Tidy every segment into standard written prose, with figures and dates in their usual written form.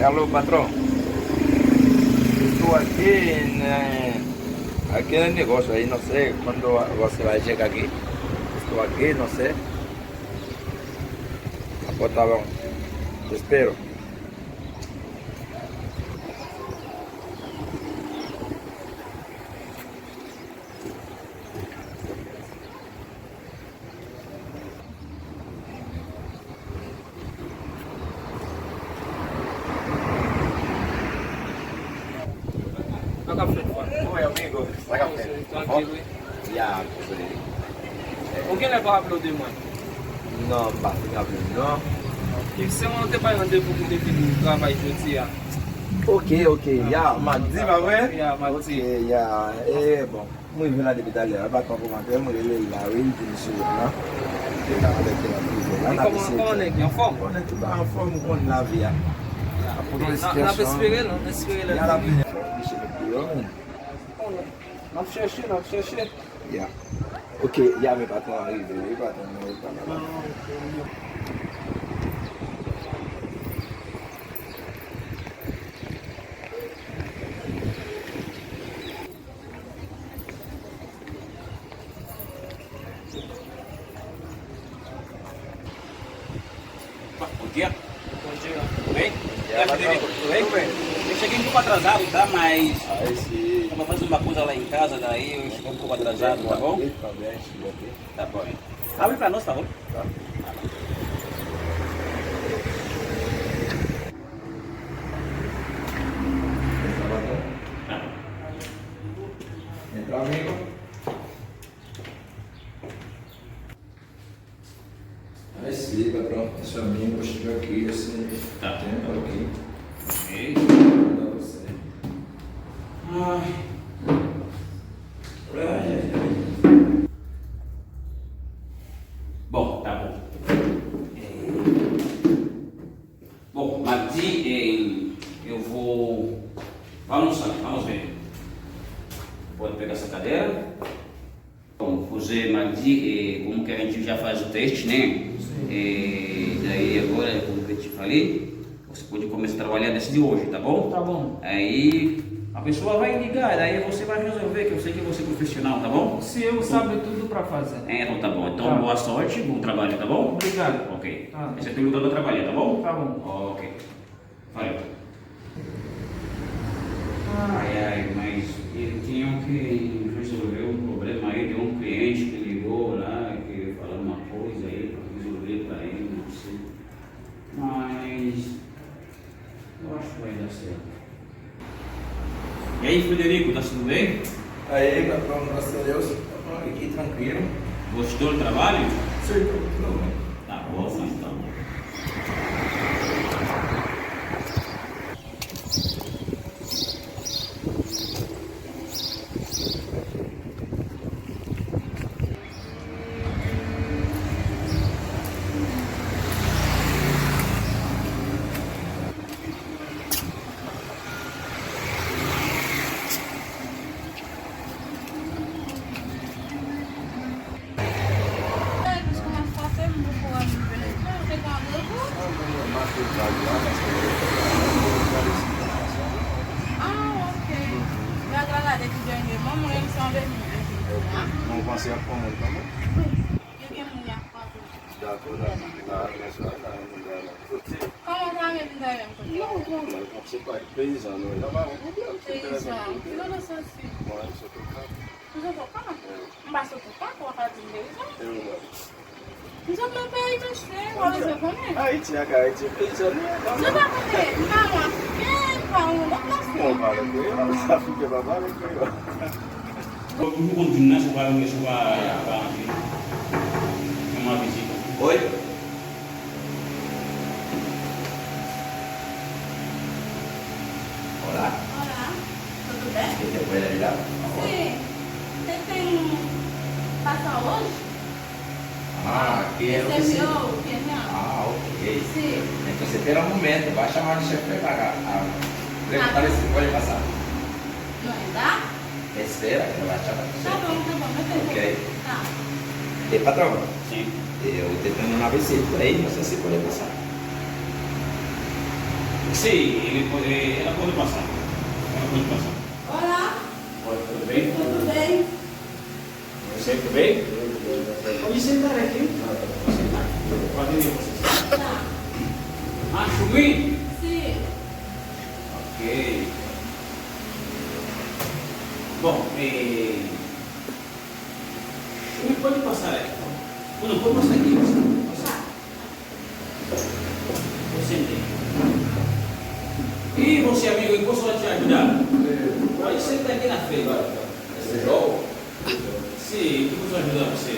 alô, patrão. Estou aqui no negócio aí, não sei quando você vai chegar aqui. Estou aqui, não sei. Tá bom. Te espero. Oi, amigo. Está café? Tranquilo. Ya, Com quem leva rápido de mano? não, passa não. E se não tem mais rendezvous com o trabalho de dia? Ok, ya, Magdi, va vrai? Ya, Ok, Magdi. ya, bon. Moi, je viens de l'hôpital, là, pas pour commenter, moi, je suis là, oui, je suis là. E como é que é? Em forma? On est tout en forme, on l'a vu. Não vai esperar não, não espera Ya, la não. vie. Não chercher. Ya. Ok, ya, mes patrons arrivent, les patrons arrivent. Bom dia. Bom dia. Tudo bem? dia, Frederico, tudo bem? Tudo bem. Eu cheguei um pouco atrasado, tá? Mas Aí sim. estava fazendo uma coisa lá em casa, daí eu cheguei um pouco atrasado, tá bom? Também, chegou aqui. Tá bom. Abre pra nós, tá bom? Tá. Entra, amigo. Aí sim, patrão. Esse amigo chegou aqui, esse Tá. tempo aqui. Ok. Pra você. Ai. Bom, tá bom. Bom, Magdi, eu vou... Vamos ver. Pode pegar essa cadeira. Bom, José Magdi, como que a gente já faz o teste, né? Daí agora, como eu te falei, você pode começar a trabalhar desde hoje, tá bom? Tá bom. Aí a pessoa vai ligar, daí você vai resolver, que eu sei que você é profissional, tá bom? Se eu sabe tudo para fazer. Então tá bom. Então Tá. boa sorte, bom trabalho, tá bom? Obrigado. Ok. Tá. Esse é teu lugar para trabalhar, tá bom? Tá bom. Ok. Valeu. Ai, mas ele tinha que resolver um problema aí de um cliente que ligou lá, que falou uma coisa aí para resolver para ele, não sei. Mas eu acho que vai dar certo. E aí, Frederico, tá tudo bem? Aí, patrão, graças a Deus. Aqui tranquilo. Gostou do trabalho? Sim, tudo bem. Tá bom, então. Ah, ok. Eu agradeço de dinheiro. Vamos ver se vamos ver. Não consigo comer, tá bom? Eu quero mulher. Já tô na Como tá minha vida aí? Você vai 3 anos, já vai. Isso, filho da sua filha. Você tocar? Não basta tocar com a cara de Deus? Não só meu pai vai ser, agora você comer. Aí tinha cara de 3 anos. Você vai comer? Calma. Calma, não posso. Não, vale, eu já fiquei babado aqui, ó. Vamos continuar sobre uma visita. Oi? Olá, Olá, tudo bem? você pode ajudar? Sim. Você tem passar hoje? Ah, aqui é o Você vizinho. viu o piano? Ah, ok. Sim. Então você espera um momento, vai chamar o chefe para pagar. Perguntar se pode passar. Não dá? Espera, que não vai chamar o Tá chefe. bom, não tem Ok. Tá. E patrão, Sim. eu tentando na ABC por aí, não sei se pode passar. Sim, ela pode passar. Ela pode passar. Olá, Pode, tudo bem? tudo bem? Você, tudo bem? Pode sentar aqui. Pode sentar. Pode ir vocês. Tá. Ah, Chumi? Sim. Ok. Bom, Chumi pode passar aqui. Não, pode passar aqui. Você entende? E você, amigo, eu posso te ajudar? Pode sentar aqui na frente. Sim, o que posso ajudar você?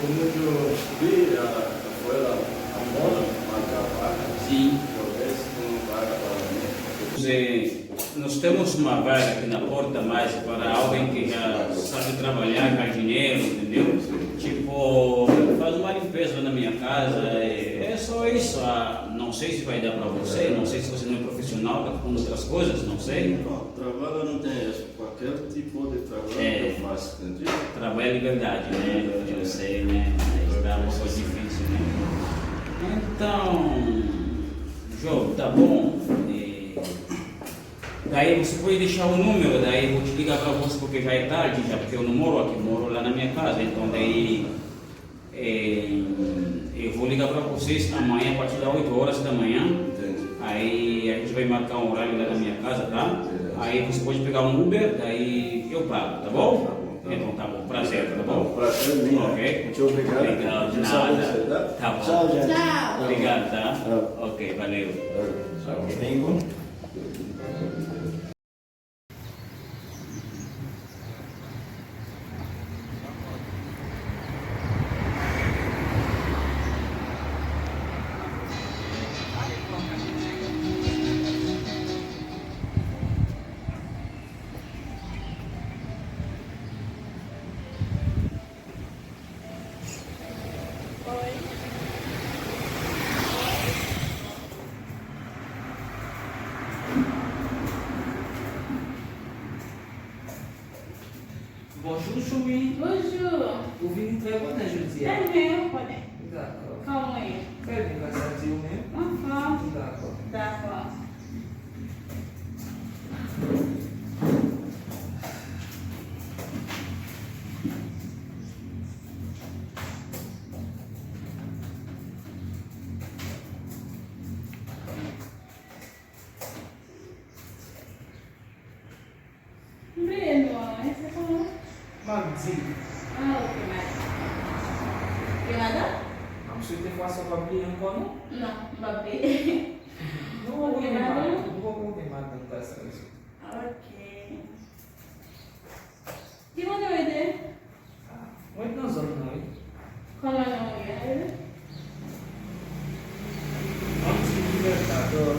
Como eu vi afuera a moda, a vaga, Sim. talvez não vaga para mim. Nós temos uma vaga aqui na porta, mas para alguém que já sabe trabalhar, jardineiro, entendeu? Tipo, faz uma limpeza na minha casa, é só isso. Não sei se vai dar para você, não sei se você não é profissional, está com outras coisas, não sei. Não, trabalho não tem isso. Qualquer tipo de trabalho É. eu faço, entendeu? Trabalho é liberdade, né? Eu sei, né? Mas dá uma coisa difícil, né? Então, João, tá bom. Daí você pode deixar o número, daí eu vou te ligar para você porque já é tarde, já, porque eu não moro aqui, moro lá na minha casa, então daí eu vou ligar para vocês amanhã a partir das 8 horas da manhã. Entendi. Aí a gente vai marcar um horário lá na minha casa, tá? Aí você pode pegar um Uber, daí eu pago, tá bom? Tá bom, tá Então tá bom, prazer, tá bom? Prazer é minha. Ok. Muito obrigado. Legal, de Deus abençoe, nada. tá? Tá bom. Tchau, gente. Tchau. Obrigado, tá? Ok, valeu. Tchau. Domingo. Oi. Bonjour, Chumi. Bonjour. Vous venez très bon aujourd'hui. É meu, pode. D'accord. Calma aí. Très bien, grâce à Dieu même. Aham. D'accord. D'accord. Breno, esse é como... Mardi. Ah, ok, mas... Tem nada? Vous souhaitez voir son papier encore, non? Não, Mbappé. Non, Ok, on madame. Vous pouvez madame grâce à Dieu. Ok. Que manda eu aider? Maintenant, nous sommes là. Como é o nome dele? Anti-libertador.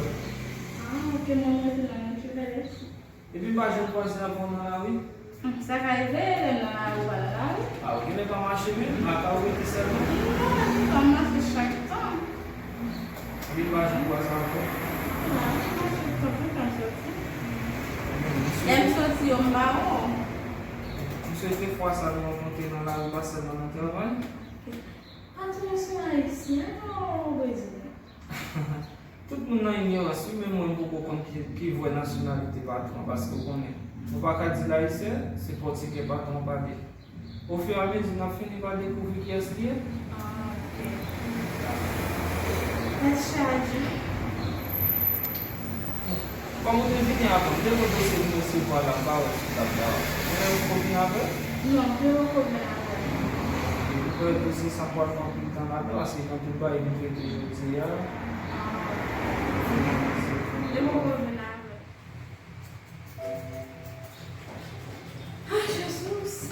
Ah, que momento não tiver isso. E puis, bah, je crois que c'est la bonne là, oui. Você vai ver na rua lá? Ah, ok, mais pas marcher même. Ma car, oui, c'est ça. Não, mas deixa então. Et puis, bah, je crois que c'est encore. Deve ser um baú. Vous souhaitez voir ça nous rencontrer dans la rue, pas seulement dans le travail? Ah, tu não sei isso, não, Luizinho. Tout le monde a une ignorance, même moi, qui voit la nationalité patron, parce que on est. On ne peut pas dire là ici, c'est pour dire que patron pas bien. Au fur et à mesure, on a fini par découvrir qui est-ce qui est. Ah, ok. É chade. Comme vous devinez avant, dès que vous essayez de recevoir la parole sur la parole, vous avez un problème avec? Não, eu vou comer agora. Vous pouvez poser ça pour le temps tout le temps là-dedans, parce que quand tu vas éviter de dire, Eu vou comer água. Ai, Jesus.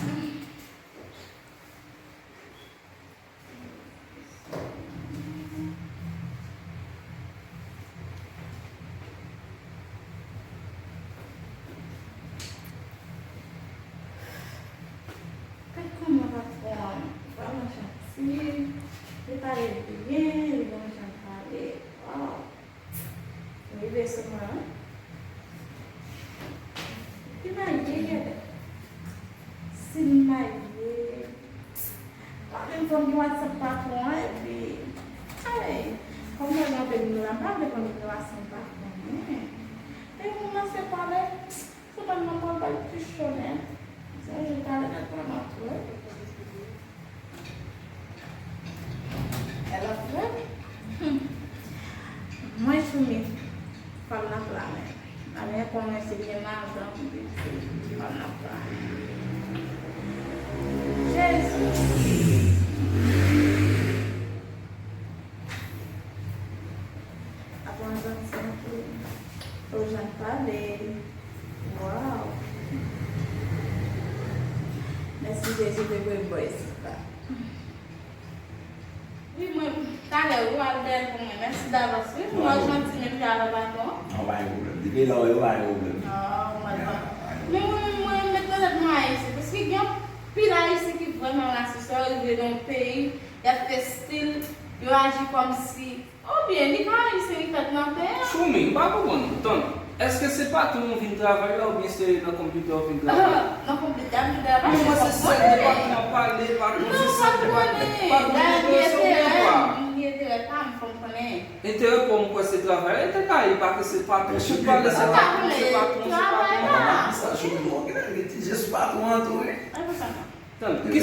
Como ela fome? Vamos assim. Preparei ele primeiro, vamos jantar ele. Ó. Me vê se não. E vai ver. Se vai ver. Olha, vamos de WhatsApp para com ele. Ai, como eu não monter nous là, pas de relation par contre. Et on a séparé, c'est pas maman pas le plus chaud, hein. Ça, je t'allais mettre pour ma elle a fait. Moi, je suis mis. Pas la planète. Allez, comme c'est bien là, donc, pas la planète. Jésus. Avant de aux gens parler. Wow. Merci Jésus de vous voir ici. Oui, moi, t'as l'air où Albert pour moi. Merci d'avance. Moi, gentil, mais puis à la bâton. Non, pas un problème. Depuis là, il y a un problème. Non, mais moi, maintenant, ici, parce qu'il y a pile ici qui vraiment la société, il est dans le pays, il a fait style, il agit comme si. Oh bien, il va ici, il fait dans le pays. Choumi, pas pour moi. Est-ce que c'est pas tout le monde qui vient travailler ou bien c'est dans le computer qui vient travailler? Dans le computer, je travaille. Mais moi, c'est ça, le département parler, par contre, c'est ça, le département. Intérêt pour moi, c'est travailler, c'est pas parce que c'est pas tout. Je parle de c'est pas tout, c'est pas tout, c'est pas tout. Ça, je suis mort. Je suis pas tout entouré. Qui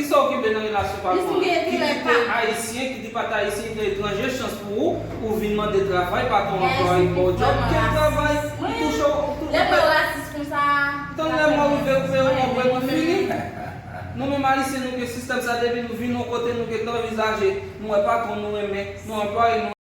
ça occupe de la relation par contre? Qui dit haïtien, qui dit pas haïtien, qui est étranger, chance pour vous, ou venir demander travail, par ton employé pour job. Quel travail? Touche au. Les racistes comme ça. Tant que moi, vous fini. Nous, même haïtiens, nous, le système, ça devait nous venir, nous, côté, nous, qui est envisagé, nous, pas qu'on nous aime, nous, employés,